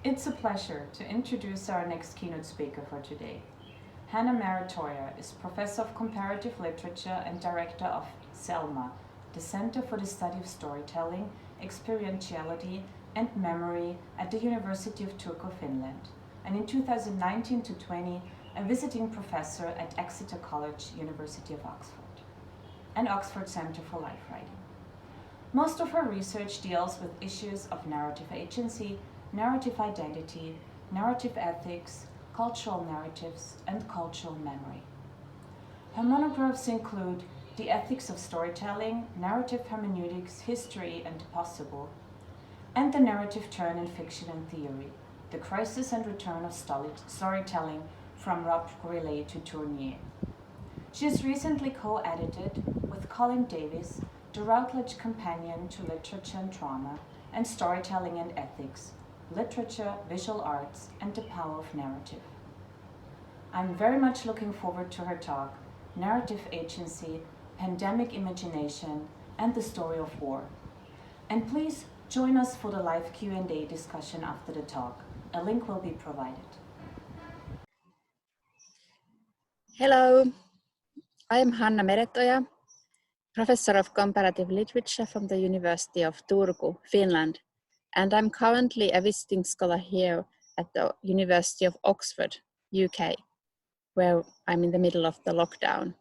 It's a pleasure to introduce our next keynote speaker for today. Hanna Meretoja is Professor of Comparative Literature and Director of CELMA, the Center for the Study of Storytelling, Experientiality, and Memory at the University of Turku, Finland, and in 2019 to 20, a visiting professor at Exeter College, University of Oxford, and Oxford Center for Life Writing. Most of her research deals with issues of narrative agency, narrative identity, narrative ethics, cultural narratives, and cultural memory. Her monographs include The Ethics of Storytelling, Narrative Hermeneutics, History and the Possible, and The Narrative Turn in Fiction and Theory, The Crisis and Return of Storytelling from Rob Riley to Tournier. She has recently co-edited with Colin Davis the Routledge Companion to Literature and Drama and Storytelling and Ethics, Literature, Visual Arts, and the Power of Narrative. I'm very much looking forward to her talk, Narrative Agency, Pandemic Imagination, and the Story of War. And please join us for the live Q&A discussion after the talk. A link will be provided. Hello, I am Hanna Meretoja, Professor of Comparative Literature from the University of Turku, Finland, and I'm currently a visiting scholar here at the University of Oxford, UK, where I'm in the middle of the lockdown.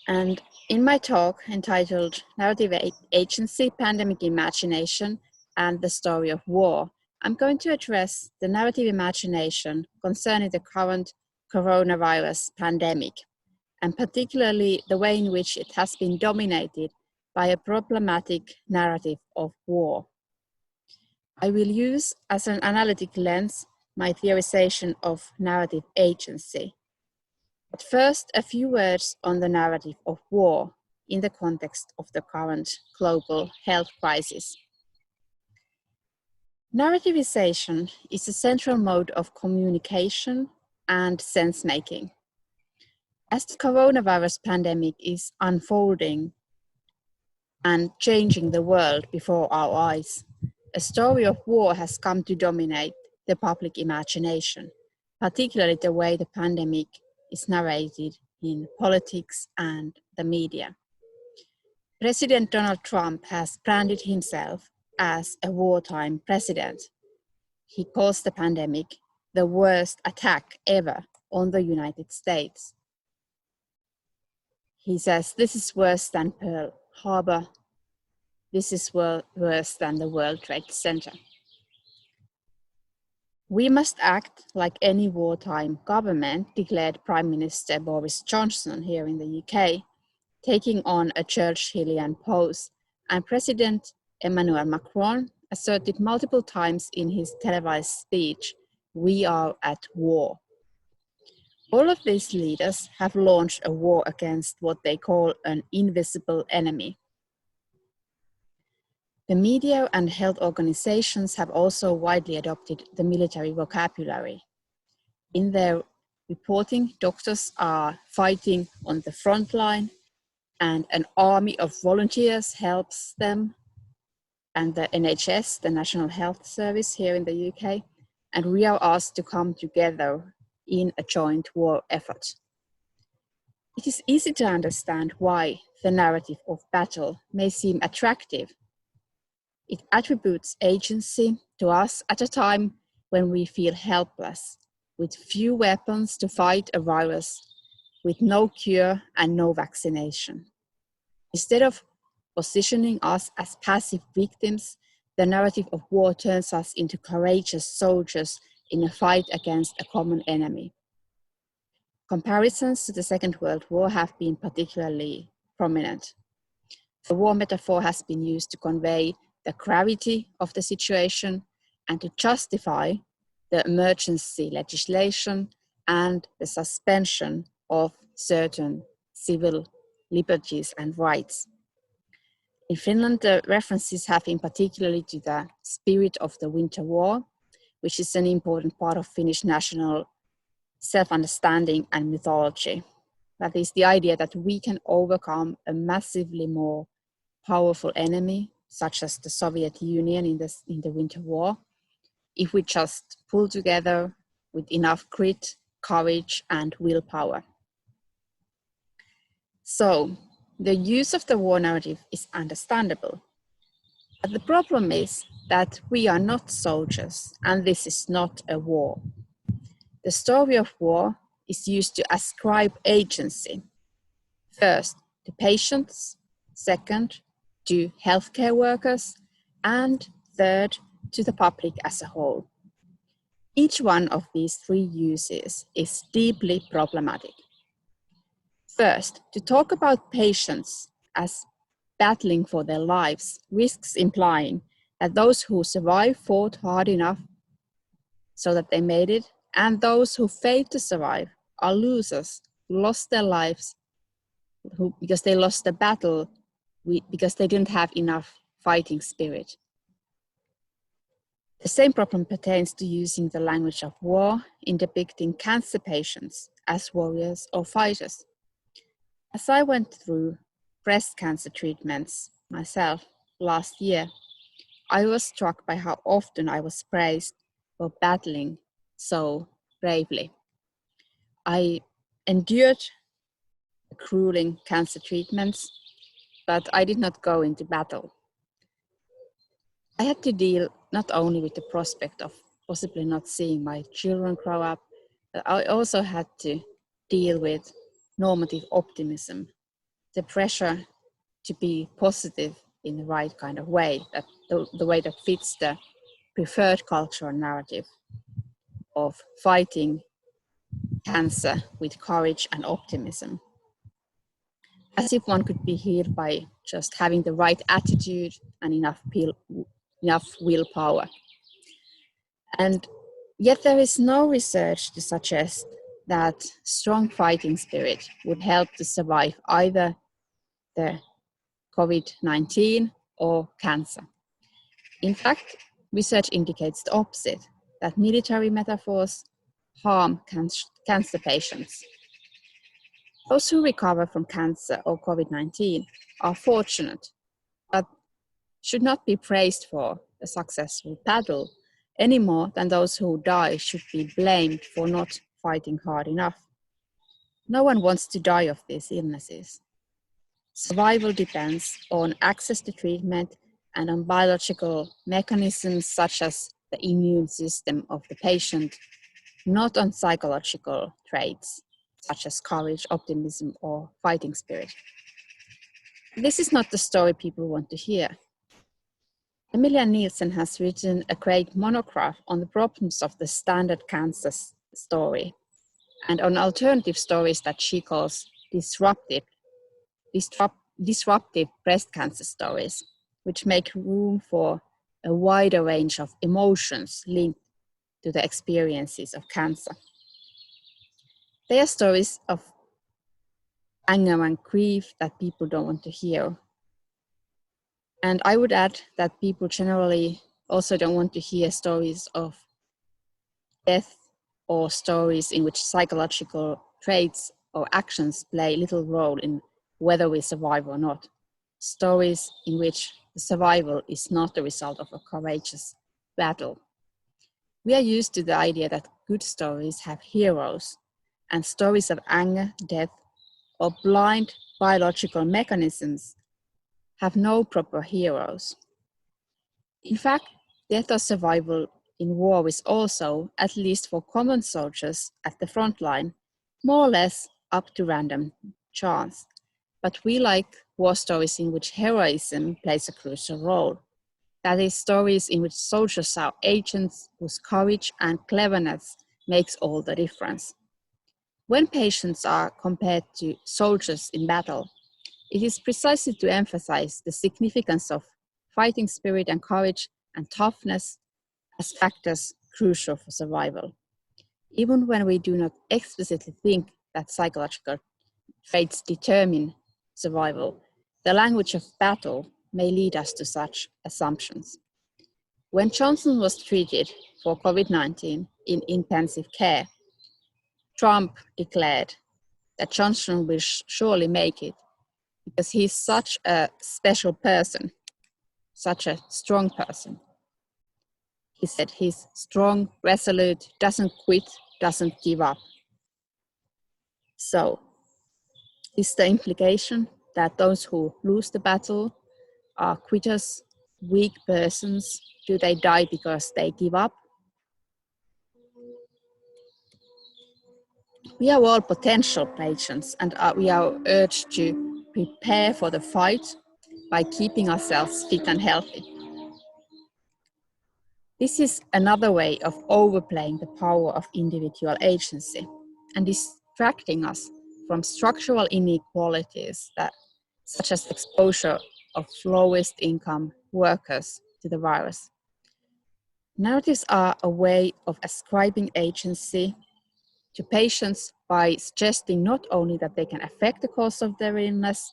And in my talk entitled Narrative Agency, Pandemic Imagination, and the Story of War, I'm going to address the narrative imagination concerning the current coronavirus pandemic, and particularly the way in which it has been dominated by a problematic narrative of war. I will use as an analytic lens my theorization of narrative agency. But first, a few words on the narrative of war in the context of the current global health crisis. Narrativization is a central mode of communication and sense-making. As the coronavirus pandemic is unfolding and changing the world before our eyes, a story of war has come to dominate the public imagination, particularly the way the pandemic is narrated in politics and the media. President Donald Trump has branded himself as a wartime president. He calls the pandemic the worst attack ever on the United States. He says this is worse than Pearl Harbor. This is worse than the World Trade Center. We must act like any wartime government, declared Prime Minister Boris Johnson here in the UK, taking on a Churchillian pose, and President Emmanuel Macron asserted multiple times in his televised speech, "We are at war." All of these leaders have launched a war against what they call an invisible enemy. The media and health organizations have also widely adopted the military vocabulary. In their reporting, doctors are fighting on the front line, and an army of volunteers helps them, and the NHS, the National Health Service here in the UK, and we are asked to come together in a joint war effort. It is easy to understand why the narrative of battle may seem attractive. It attributes agency to us at a time when we feel helpless, with few weapons to fight a virus, with no cure and no vaccination. Instead of positioning us as passive victims, the narrative of war turns us into courageous soldiers in a fight against a common enemy. Comparisons to the Second World War have been particularly prominent. The war metaphor has been used to convey the gravity of the situation and to justify the emergency legislation and the suspension of certain civil liberties and rights. In Finland, the references have been particularly to the spirit of the Winter War, which is an important part of Finnish national self-understanding and mythology. That is the idea that we can overcome a massively more powerful enemy, such as the Soviet Union in the Winter War, if we just pull together with enough grit, courage, and willpower. So, the use of the war narrative is understandable. But the problem is that we are not soldiers, and this is not a war. The story of war is used to ascribe agency. First, to patients, second, to healthcare workers, and third, to the public as a whole. Each one of these three uses is deeply problematic. First, to talk about patients as battling for their lives risks implying that those who survive fought hard enough so that they made it, and those who failed to survive are losers who lost their lives because they lost the battle because they didn't have enough fighting spirit. The same problem pertains to using the language of war in depicting cancer patients as warriors or fighters. As I went through breast cancer treatments myself last year, I was struck by how often I was praised for battling so bravely. I endured grueling cancer treatments, but I did not go into battle. I had to deal not only with the prospect of possibly not seeing my children grow up, but I also had to deal with normative optimism, the pressure to be positive in the right kind of way, that the way that fits the preferred cultural narrative of fighting cancer with courage and optimism. As if one could be healed by just having the right attitude and enough willpower. And yet there is no research to suggest that strong fighting spirit would help to survive either the COVID-19 or cancer. In fact, research indicates the opposite, that military metaphors harm cancer patients. Those who recover from cancer or COVID-19 are fortunate, but should not be praised for a successful battle any more than those who die should be blamed for not fighting hard enough. No one wants to die of these illnesses. Survival depends on access to treatment and on biological mechanisms such as the immune system of the patient, not on psychological traits such as courage, optimism, or fighting spirit. This is not the story people want to hear. Emilia Nielsen has written a great monograph on the problems of the standard cancer story and on alternative stories that she calls disruptive breast cancer stories, which make room for a wider range of emotions linked to the experiences of cancer. They are stories of anger and grief that people don't want to hear. And I would add that people generally also don't want to hear stories of death or stories in which psychological traits or actions play little role in whether we survive or not. Stories in which the survival is not the result of a courageous battle. We are used to the idea that good stories have heroes, and stories of anger, death, or blind biological mechanisms have no proper heroes. In fact, death or survival in war is also, at least for common soldiers at the front line, more or less up to random chance. But we like war stories in which heroism plays a crucial role. That is, stories in which soldiers are agents whose courage and cleverness makes all the difference. When patients are compared to soldiers in battle, it is precisely to emphasize the significance of fighting spirit and courage and toughness as factors crucial for survival. Even when we do not explicitly think that psychological traits determine survival, the language of battle may lead us to such assumptions. When Johnson was treated for COVID-19 in intensive care, Trump declared that Johnson will surely make it because he's such a special person, such a strong person. He said he's strong, resolute, doesn't quit, doesn't give up. So, is the implication that those who lose the battle are quitters, weak persons? Do they die because they give up? We are all potential patients, and we are urged to prepare for the fight by keeping ourselves fit and healthy. This is another way of overplaying the power of individual agency and distracting us from structural inequalities such as exposure of lowest income workers to the virus. Narratives are a way of ascribing agency to patients by suggesting not only that they can affect the cause of their illness,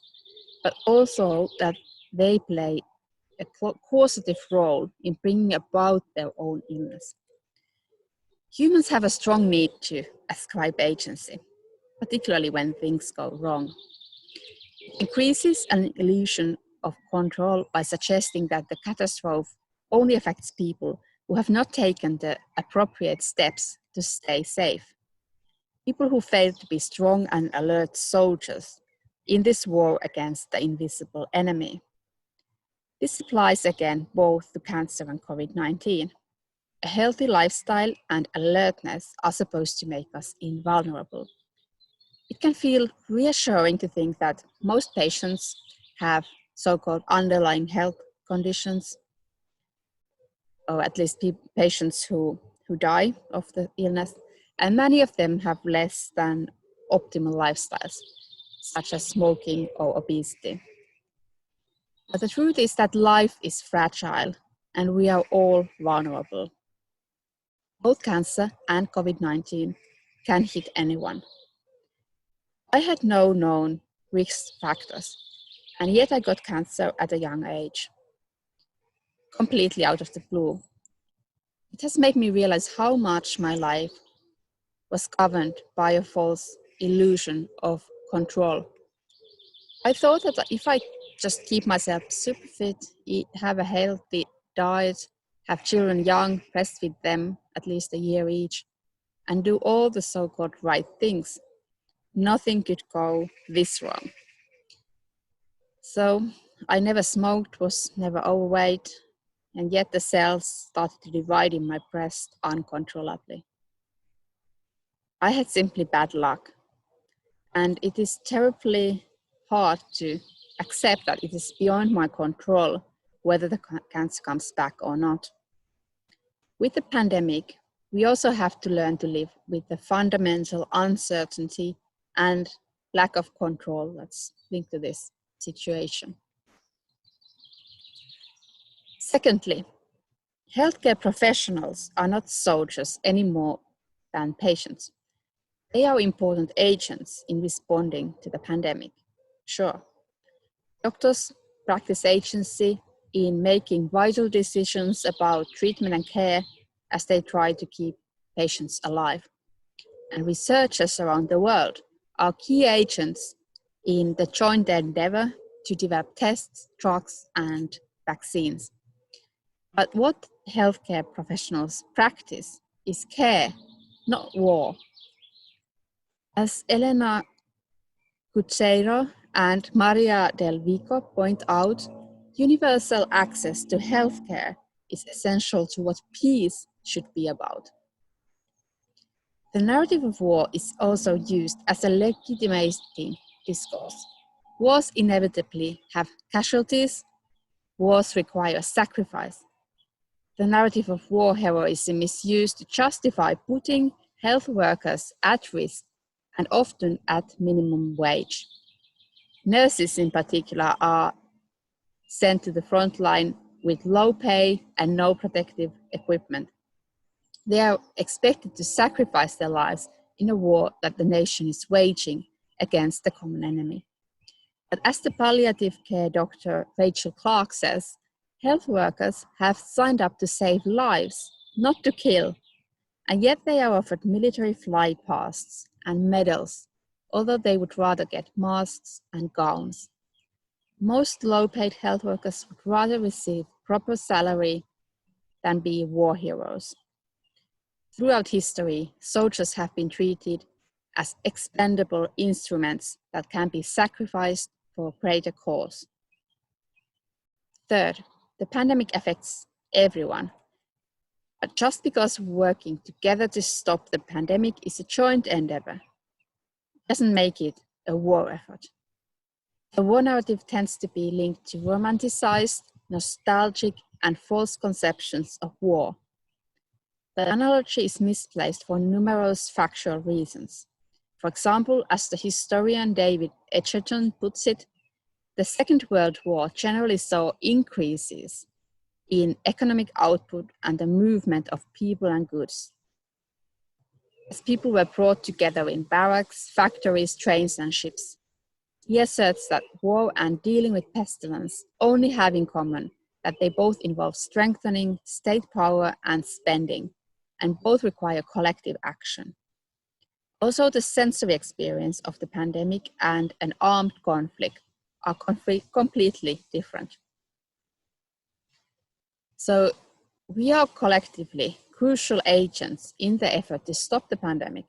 but also that they play a causative role in bringing about their own illness. Humans have a strong need to ascribe agency, particularly when things go wrong. It increases an illusion of control by suggesting that the catastrophe only affects people who have not taken the appropriate steps to stay safe. People who fail to be strong and alert soldiers in this war against the invisible enemy. This applies again both to cancer and COVID-19. A healthy lifestyle and alertness are supposed to make us invulnerable. It can feel reassuring to think that most patients have so-called underlying health conditions, or at least patients who die of the illness, and many of them have less than optimal lifestyles, such as smoking or obesity. But the truth is that life is fragile and we are all vulnerable. Both cancer and COVID-19 can hit anyone. I had no known risk factors, and yet I got cancer at a young age, completely out of the blue. It has made me realize how much my life was governed by a false illusion of control. I thought that if I just keep myself super fit, have a healthy diet, have children young, breastfeed them at least a year each, and do all the so-called right things, nothing could go this wrong. So I never smoked, was never overweight, and yet the cells started to divide in my breast uncontrollably. I had simply bad luck, and it is terribly hard to accept that it is beyond my control whether the cancer comes back or not. With the pandemic, we also have to learn to live with the fundamental uncertainty and lack of control that's linked to this situation. Secondly, healthcare professionals are not soldiers any more than patients. They are important agents in responding to the pandemic. Sure, doctors practice agency in making vital decisions about treatment and care as they try to keep patients alive. And researchers around the world are key agents in the joint endeavor to develop tests, drugs, and vaccines. But what healthcare professionals practice is care, not war. As Elena Cucceiro and Maria Del Vico point out, universal access to healthcare is essential to what peace should be about. The narrative of war is also used as a legitimating discourse. Wars inevitably have casualties. Wars require sacrifice. The narrative of war heroism is used to justify putting health workers at risk and often at minimum wage. Nurses in particular are sent to the front line with low pay and no protective equipment. They are expected to sacrifice their lives in a war that the nation is waging against the common enemy. But as the palliative care doctor Rachel Clark says, health workers have signed up to save lives, not to kill, and yet they are offered military flight pasts and medals, although they would rather get masks and gowns. Most low-paid health workers would rather receive proper salary than be war heroes. Throughout history, soldiers have been treated as expendable instruments that can be sacrificed for a greater cause. Third, the pandemic affects everyone. But just because working together to stop the pandemic is a joint endeavor, doesn't make it a war effort. The war narrative tends to be linked to romanticized, nostalgic, and false conceptions of war. The analogy is misplaced for numerous factual reasons. For example, as the historian David Edgerton puts it, the Second World War generally saw increases in economic output and the movement of people and goods, as people were brought together in barracks, factories, trains, and ships. He asserts that war and dealing with pestilence only have in common that they both involve strengthening state power and spending, and both require collective action. Also, the sensory experience of the pandemic and an armed conflict are completely different. So we are collectively crucial agents in the effort to stop the pandemic,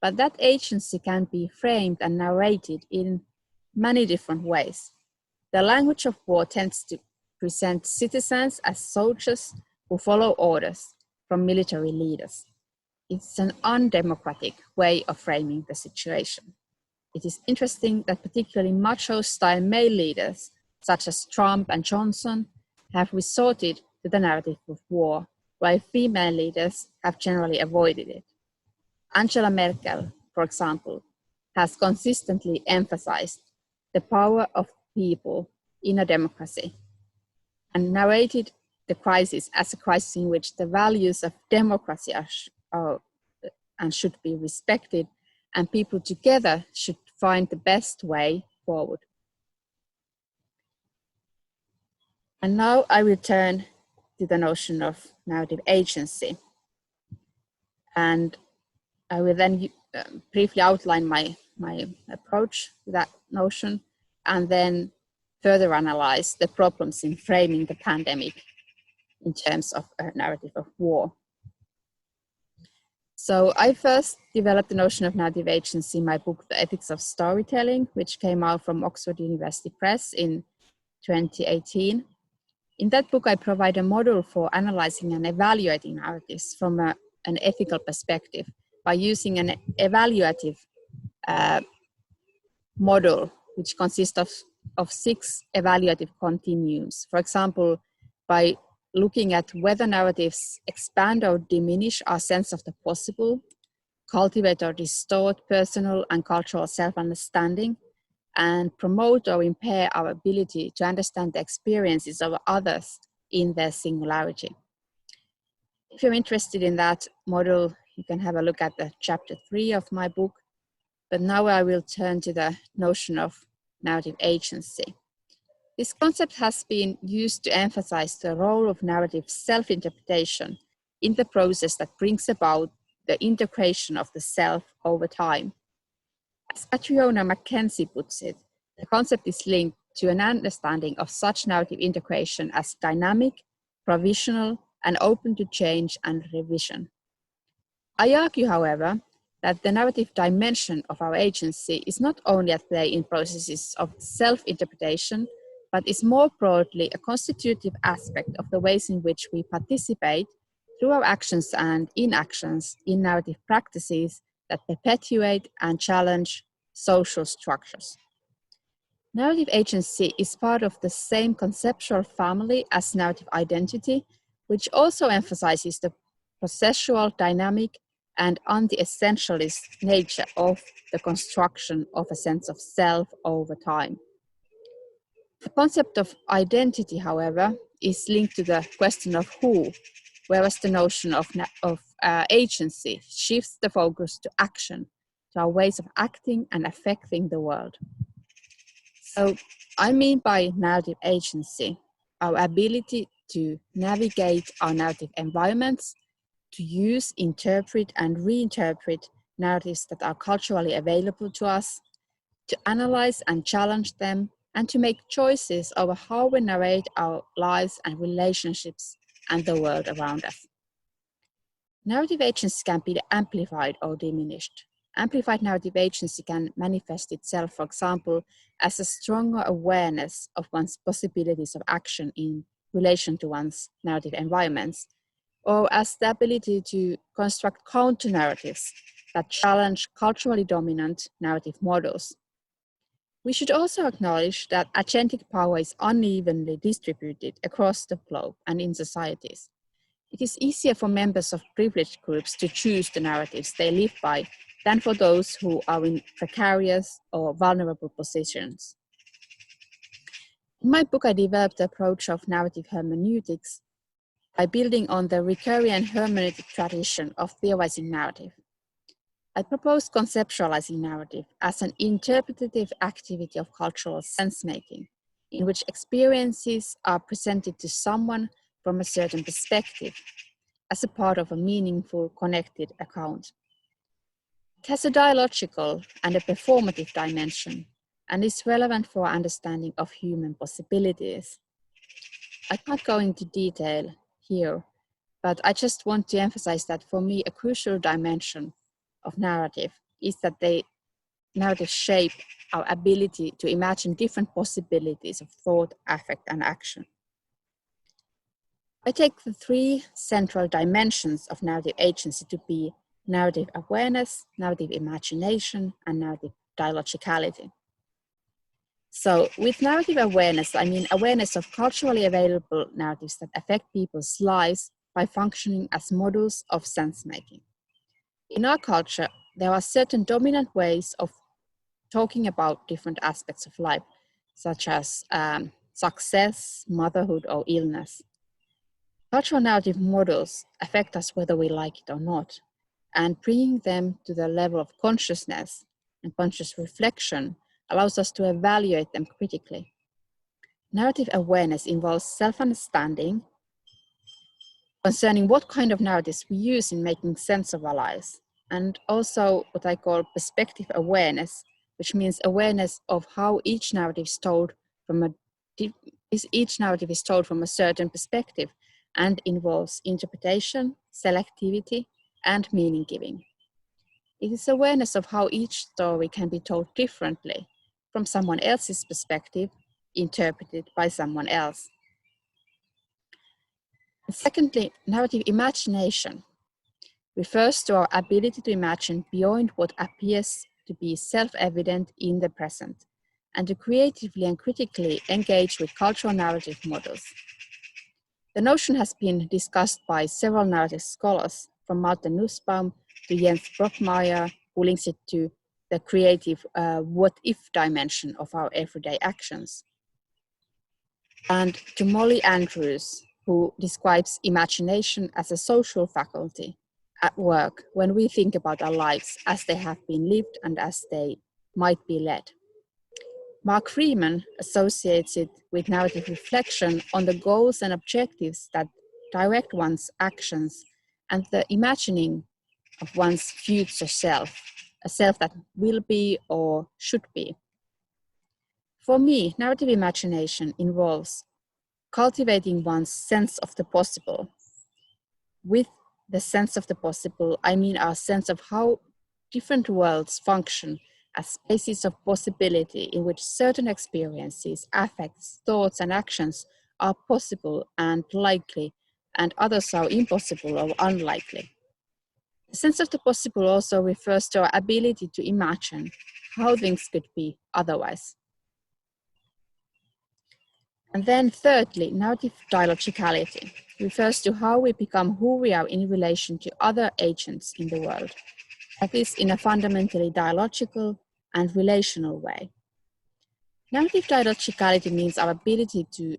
but that agency can be framed and narrated in many different ways. The language of war tends to present citizens as soldiers who follow orders from military leaders. It's an undemocratic way of framing the situation. It is interesting that particularly macho-style male leaders, such as Trump and Johnson, have resorted to the narrative of war, while female leaders have generally avoided it. Angela Merkel, for example, has consistently emphasized the power of people in a democracy and narrated the crisis as a crisis in which the values of democracy are and should be respected, and people together should find the best way forward. And now I return to the notion of narrative agency. And I will then briefly outline my approach to that notion, and then further analyze the problems in framing the pandemic in terms of a narrative of war. So I first developed the notion of narrative agency in my book, The Ethics of Storytelling, which came out from Oxford University Press in 2018. In that book, I provide a model for analyzing and evaluating narratives from an ethical perspective by using an evaluative model, which consists of 6 evaluative continuums. For example, by looking at whether narratives expand or diminish our sense of the possible, cultivate or distort personal and cultural self-understanding, and promote or impair our ability to understand the experiences of others in their singularity. If you're interested in that model, you can have a look at the chapter 3 of my book. But now I will turn to the notion of narrative agency. This concept has been used to emphasize the role of narrative self-interpretation in the process that brings about the integration of the self over time. As Catriona Mackenzie puts it, the concept is linked to an understanding of such narrative integration as dynamic, provisional, and open to change and revision. I argue, however, that the narrative dimension of our agency is not only at play in processes of self-interpretation, but is more broadly a constitutive aspect of the ways in which we participate through our actions and inactions in narrative practices that perpetuate and challenge social structures. Narrative agency is part of the same conceptual family as narrative identity, which also emphasizes the processual, dynamic, and anti-essentialist nature of the construction of a sense of self over time. The concept of identity, however, is linked to the question of who, whereas the notion of agency shifts the focus to action, to our ways of acting and affecting the world. So I mean by narrative agency, our ability to navigate our narrative environments, to use, interpret, and reinterpret narratives that are culturally available to us, to analyze and challenge them, and to make choices over how we narrate our lives and relationships and the world around us. Narrative agency can be amplified or diminished. Amplified narrative agency can manifest itself, for example, as a stronger awareness of one's possibilities of action in relation to one's narrative environments, or as the ability to construct counter-narratives that challenge culturally dominant narrative models. We should also acknowledge that agentic power is unevenly distributed across the globe and in societies. It is easier for members of privileged groups to choose the narratives they live by than for those who are in precarious or vulnerable positions. In my book, I developed the approach of narrative hermeneutics by building on the Rickerian hermeneutic tradition of theorizing narrative. I propose conceptualizing narrative as an interpretative activity of cultural sense-making, in which experiences are presented to someone from a certain perspective, as a part of a meaningful, connected account. It has a dialogical and a performative dimension, and is relevant for our understanding of human possibilities. I can't go into detail here, but I just want to emphasize that for me, a crucial dimension of narrative is that narratives shape our ability to imagine different possibilities of thought, affect, and action. I take the three central dimensions of narrative agency to be narrative awareness, narrative imagination, and narrative dialogicality. So with narrative awareness, I mean awareness of culturally available narratives that affect people's lives by functioning as models of sense-making. In our culture, there are certain dominant ways of talking about different aspects of life, such as success, motherhood, or illness. Cultural narrative models affect us whether we like it or not, and bringing them to the level of consciousness and conscious reflection allows us to evaluate them critically. Narrative awareness involves self-understanding concerning what kind of narratives we use in making sense of our lives, and also what I call perspective awareness, which means awareness of how each narrative is told from a certain perspective and involves interpretation, selectivity, and meaning giving. It is awareness of how each story can be told differently from someone else's perspective, interpreted by someone else. And secondly, narrative imagination refers to our ability to imagine beyond what appears to be self-evident in the present, and to creatively and critically engage with cultural narrative models. The notion has been discussed by several narrative scholars, from Malte Nussbaum to Jens Brockmeyer, who links it to the creative what-if dimension of our everyday actions, and to Molly Andrews, who describes imagination as a social faculty at work when we think about our lives as they have been lived and as they might be led. Mark Freeman associates it with narrative reflection on the goals and objectives that direct one's actions and the imagining of one's future self, a self that will be or should be. For me, narrative imagination involves cultivating one's sense of the possible. With the sense of the possible, I mean our sense of how different worlds function as spaces of possibility in which certain experiences, affects, thoughts, and actions are possible and likely, and others are impossible or unlikely. The sense of the possible also refers to our ability to imagine how things could be otherwise. And then thirdly, narrative dialogicality refers to how we become who we are in relation to other agents in the world. That is, in a fundamentally dialogical and relational way. Narrative dialogicality means our ability to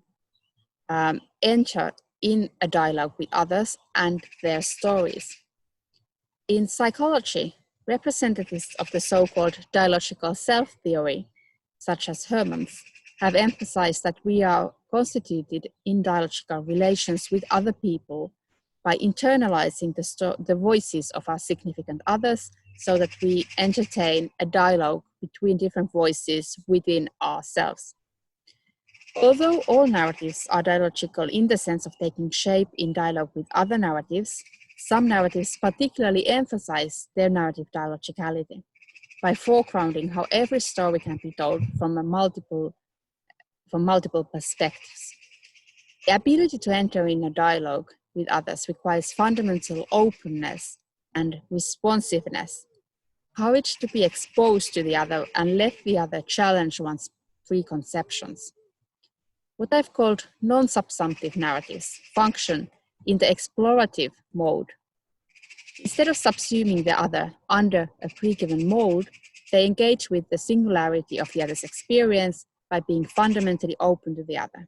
enter in a dialogue with others and their stories. In psychology, representatives of the so-called dialogical self theory, such as Hermans, have emphasized that we are constituted in dialogical relations with other people by internalizing the voices of our significant others, so that we entertain a dialogue between different voices within ourselves. Although all narratives are dialogical in the sense of taking shape in dialogue with other narratives, some narratives particularly emphasize their narrative dialogicality by foregrounding how every story can be told from multiple perspectives. The ability to enter in a dialogue with others requires fundamental openness and responsiveness, courage to be exposed to the other and let the other challenge one's preconceptions. What I've called non-subsumptive narratives function in the explorative mode. Instead of subsuming the other under a pre-given mold, they engage with the singularity of the other's experience by being fundamentally open to the other.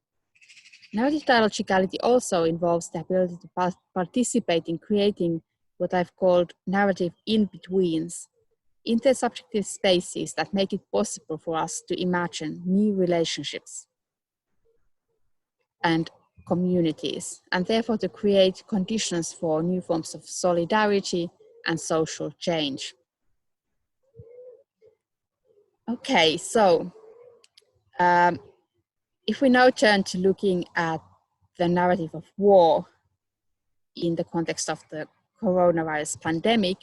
Narrative dialogicality also involves the ability to participate in creating what I've called narrative in-betweens, intersubjective spaces that make it possible for us to imagine new relationships and communities, and therefore to create conditions for new forms of solidarity and social change. Okay, so if we now turn to looking at the narrative of war in the context of the coronavirus pandemic,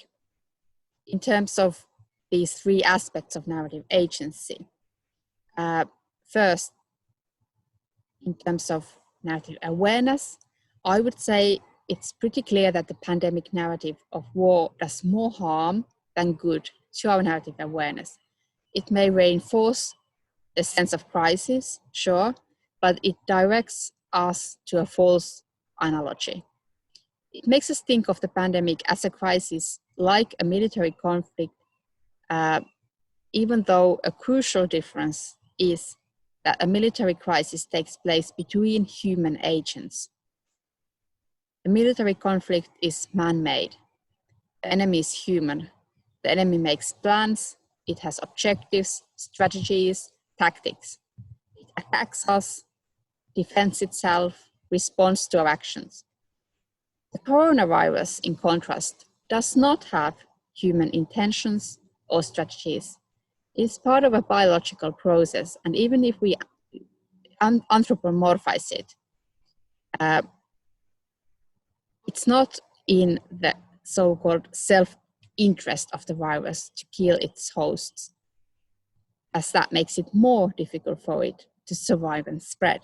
in terms of these three aspects of narrative agency. First, in terms of narrative awareness, I would say it's pretty clear that the pandemic narrative of war does more harm than good to our narrative awareness. It may reinforce a sense of crisis, sure, but it directs us to a false analogy. It makes us think of the pandemic as a crisis like a military conflict, even though a crucial difference is that a military crisis takes place between human agents. A military conflict is man-made. The enemy is human. The enemy makes plans, it has objectives, strategies, tactics. It attacks us, defends itself, responds to our actions. The coronavirus, in contrast, does not have human intentions or strategies. It's part of a biological process, and even if we anthropomorphize it, it's not in the so-called self-interest of the virus to kill its hosts, as that makes it more difficult for it to survive and spread.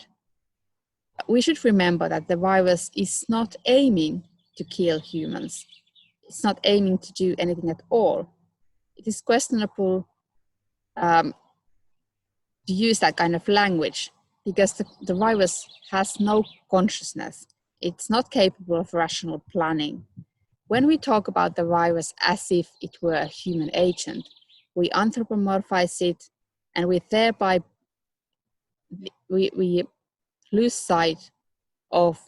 We should remember that the virus is not aiming to kill humans. It's not aiming to do anything at all. It is questionable to use that kind of language because the virus has no consciousness. It's not capable of rational planning. When we talk about the virus as if it were a human agent, we anthropomorphize it, and we thereby we lose sight of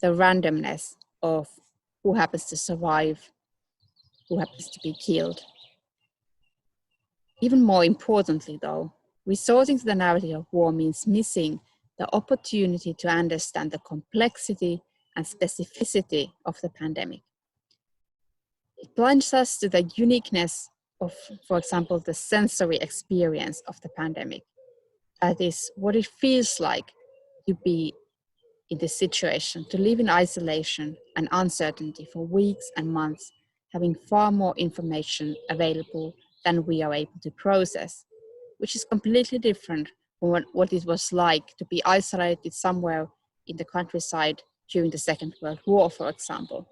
the randomness of who happens to survive, who happens to be killed. Even more importantly, though, resorting to the narrative of war means missing the opportunity to understand the complexity and specificity of the pandemic. It blinds us to the uniqueness of, for example, the sensory experience of the pandemic. That is, what it feels like to be in this situation, to live in isolation and uncertainty for weeks and months, having far more information available than we are able to process, which is completely different from what it was like to be isolated somewhere in the countryside during the Second World War, for example.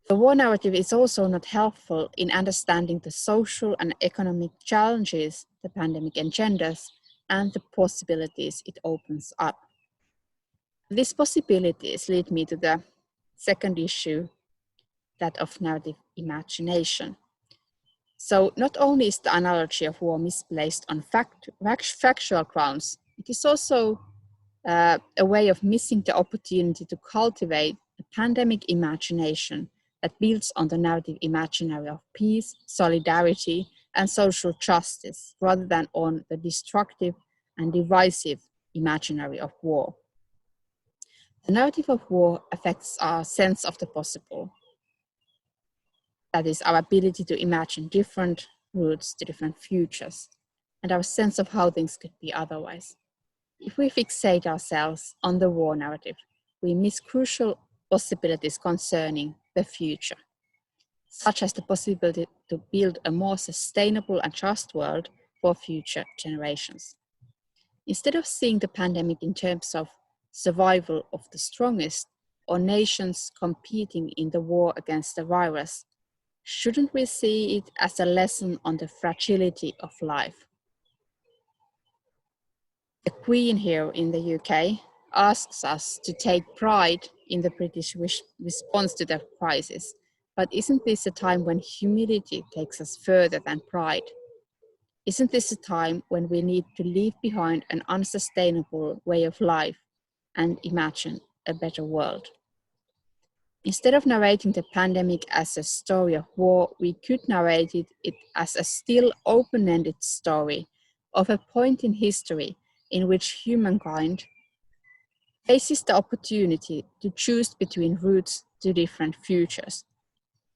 The war narrative is also not helpful in understanding the social and economic challenges the pandemic engenders and the possibilities it opens up. These possibilities lead me to the second issue, that of narrative imagination. So not only is the analogy of war misplaced on factual grounds, it is also a way of missing the opportunity to cultivate a pandemic imagination that builds on the narrative imaginary of peace, solidarity, and social justice, rather than on the destructive and divisive imaginary of war. The narrative of war affects our sense of the possible. That is, our ability to imagine different routes to different futures, and our sense of how things could be otherwise. If we fixate ourselves on the war narrative, we miss crucial possibilities concerning the future, such as the possibility to build a more sustainable and just world for future generations. Instead of seeing the pandemic in terms of survival of the strongest or nations competing in the war against the virus, shouldn't we see it as a lesson on the fragility of life? The Queen here in the UK asks us to take pride in the British response to the crisis, but isn't this a time when humility takes us further than pride? Isn't this a time when we need to leave behind an unsustainable way of life and imagine a better world? Instead of narrating the pandemic as a story of war, we could narrate it as a still open-ended story of a point in history in which humankind faces the opportunity to choose between routes to different futures.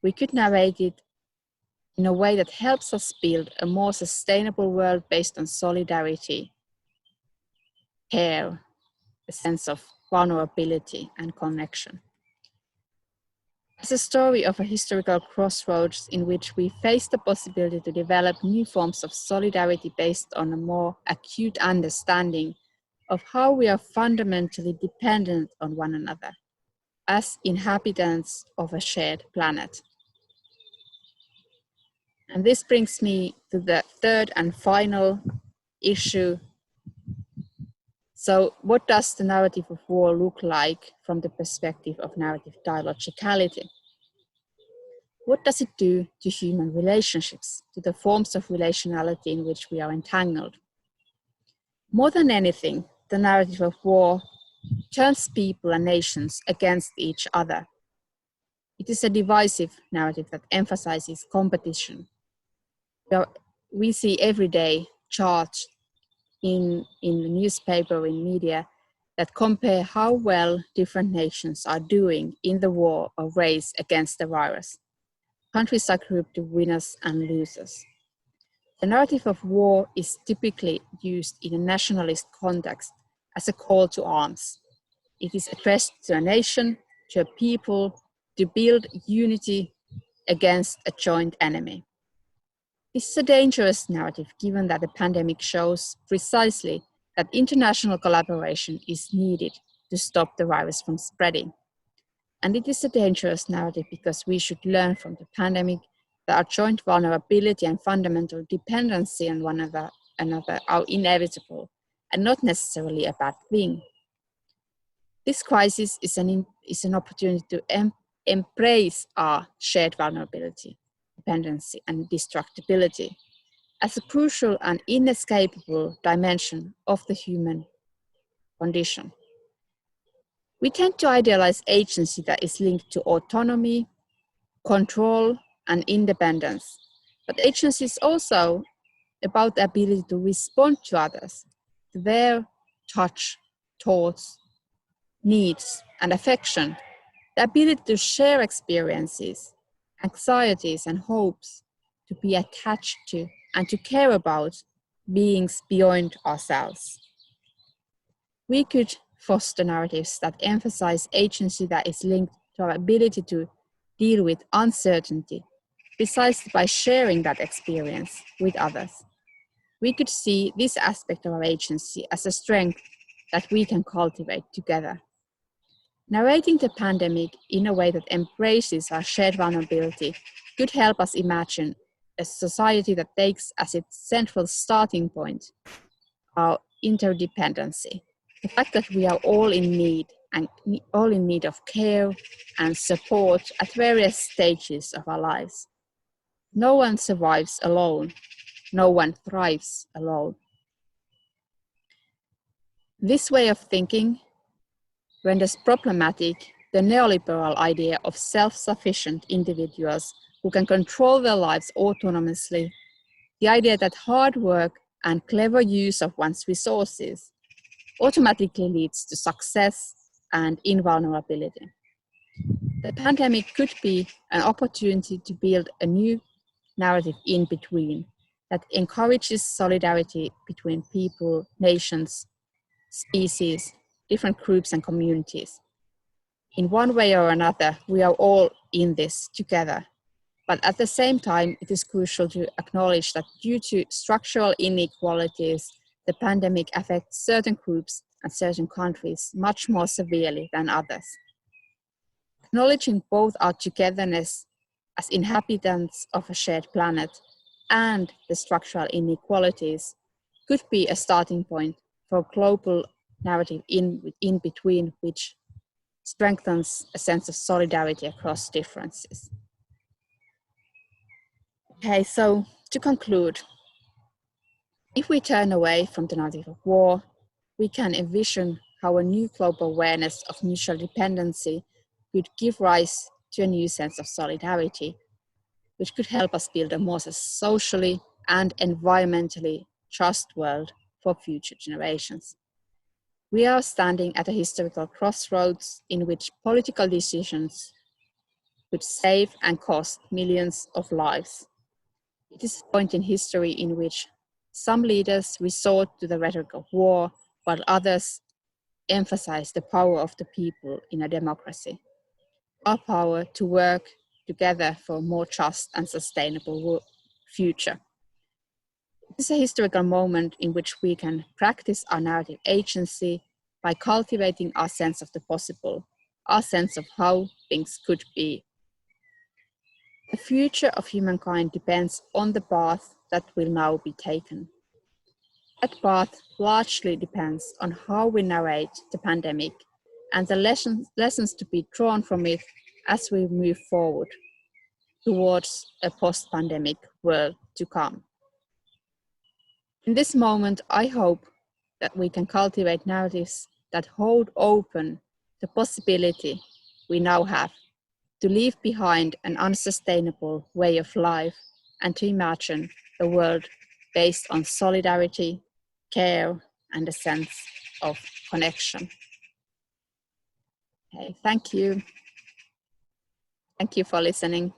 We could narrate it in a way that helps us build a more sustainable world based on solidarity, care, a sense of vulnerability and connection. It's a story of a historical crossroads in which we face the possibility to develop new forms of solidarity based on a more acute understanding of how we are fundamentally dependent on one another as inhabitants of a shared planet. And this brings me to the third and final issue. So what does the narrative of war look like from the perspective of narrative dialogicality? What does it do to human relationships, to the forms of relationality in which we are entangled? More than anything, the narrative of war turns people and nations against each other. It is a divisive narrative that emphasizes competition. We see every day charts in the newspaper, in media, that compare how well different nations are doing in the war or race against the virus. Countries are grouped to winners and losers. The narrative of war is typically used in a nationalist context as a call to arms. It is addressed to a nation, to a people, to build unity against a joint enemy. This is a dangerous narrative given that the pandemic shows precisely that international collaboration is needed to stop the virus from spreading. And it is a dangerous narrative because we should learn from the pandemic that our joint vulnerability and fundamental dependency on one another are inevitable and not necessarily a bad thing. This crisis is an opportunity to embrace our shared vulnerability, dependency, and destructibility as a crucial and inescapable dimension of the human condition. We tend to idealize agency that is linked to autonomy, control, and independence. But agency is also about the ability to respond to others, to their touch, thoughts, needs, and affection, the ability to share experiences, anxieties, and hopes, to be attached to and to care about beings beyond ourselves. We could foster narratives that emphasize agency that is linked to our ability to deal with uncertainty, precisely by sharing that experience with others. We could see this aspect of our agency as a strength that we can cultivate together. Narrating the pandemic in a way that embraces our shared vulnerability could help us imagine a society that takes as its central starting point our interdependency. The fact that we are all in need of care and support at various stages of our lives. No one survives alone. No one thrives alone. This way of thinking renders problematic the neoliberal idea of self-sufficient individuals who can control their lives autonomously, the idea that hard work and clever use of one's resources automatically leads to success and invulnerability. The pandemic could be an opportunity to build a new narrative in between that encourages solidarity between people, nations, species, different groups and communities. In one way or another, we are all in this together. But at the same time, it is crucial to acknowledge that due to structural inequalities, the pandemic affects certain groups and certain countries much more severely than others. Acknowledging both our togetherness as inhabitants of a shared planet and the structural inequalities could be a starting point for a global narrative in between, which strengthens a sense of solidarity across differences. Okay, so to conclude, if we turn away from the narrative of war, we can envision how a new global awareness of mutual dependency could give rise to a new sense of solidarity, which could help us build a more socially and environmentally just world for future generations. We are standing at a historical crossroads in which political decisions could save and cost millions of lives. It is a point in history in which some leaders resort to the rhetoric of war, while others emphasize the power of the people in a democracy. Our power to work together for a more just and sustainable future. It is a historical moment in which we can practice our narrative agency by cultivating our sense of the possible, our sense of how things could be. The future of humankind depends on the path that will now be taken. That path largely depends on how we narrate the pandemic and the lessons to be drawn from it as we move forward towards a post-pandemic world to come. In this moment, I hope that we can cultivate narratives that hold open the possibility we now have to leave behind an unsustainable way of life and to imagine a world based on solidarity, care, and a sense of connection. Okay, thank you. Thank you for listening.